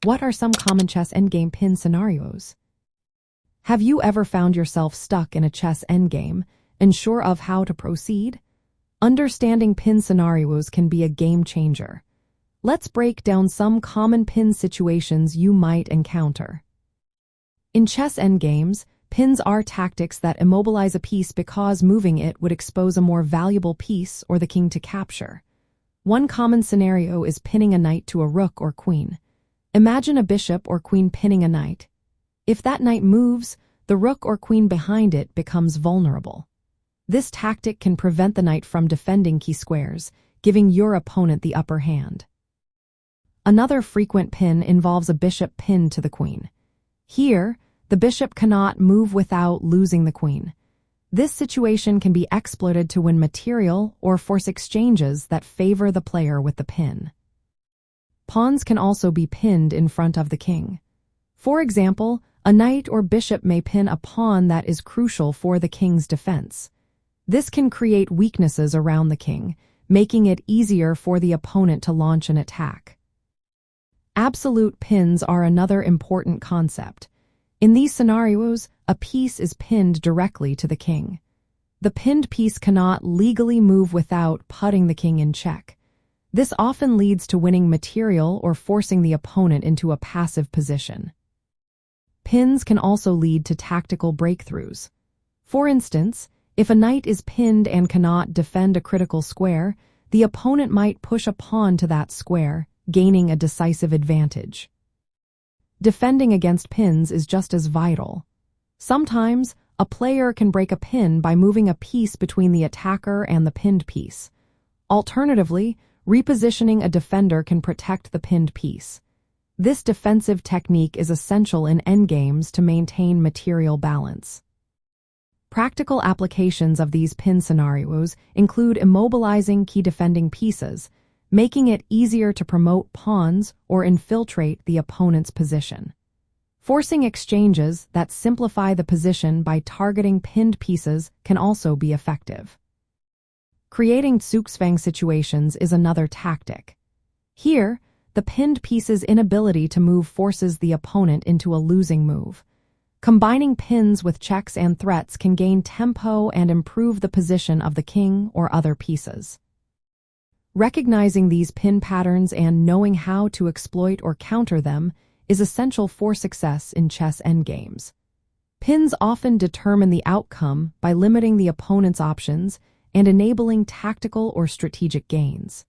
What are some common chess endgame pin scenarios? Have you ever found yourself stuck in a chess endgame, unsure of how to proceed? Understanding pin scenarios can be a game changer. Let's break down some common pin situations you might encounter. In chess endgames, pins are tactics that immobilize a piece because moving it would expose a more valuable piece or the king to capture. One common scenario is pinning a knight to a rook or queen. Imagine a bishop or queen pinning a knight. If that knight moves, the rook or queen behind it becomes vulnerable. This tactic can prevent the knight from defending key squares, giving your opponent the upper hand. Another frequent pin involves a bishop pinned to the queen. Here, the bishop cannot move without losing the queen. This situation can be exploited to win material or force exchanges that favor the player with the pin. Pawns can also be pinned in front of the king. For example, a knight or bishop may pin a pawn that is crucial for the king's defense. This can create weaknesses around the king, making it easier for the opponent to launch an attack. Absolute pins are another important concept. In these scenarios, a piece is pinned directly to the king. The pinned piece cannot legally move without putting the king in check. This often leads to winning material or forcing the opponent into a passive position. Pins can also lead to tactical breakthroughs. For instance, if a knight is pinned and cannot defend a critical square, the opponent might push a pawn to that square, gaining a decisive advantage. Defending against pins is just as vital. Sometimes, a player can break a pin by moving a piece between the attacker and the pinned piece. Alternatively, repositioning a defender can protect the pinned piece. This defensive technique is essential in endgames to maintain material balance. Practical applications of these pin scenarios include immobilizing key defending pieces, making it easier to promote pawns or infiltrate the opponent's position. Forcing exchanges that simplify the position by targeting pinned pieces can also be effective. Creating Zugzwang situations is another tactic. Here, the pinned piece's inability to move forces the opponent into a losing move. Combining pins with checks and threats can gain tempo and improve the position of the king or other pieces. Recognizing these pin patterns and knowing how to exploit or counter them is essential for success in chess endgames. Pins often determine the outcome by limiting the opponent's options and enabling tactical or strategic gains.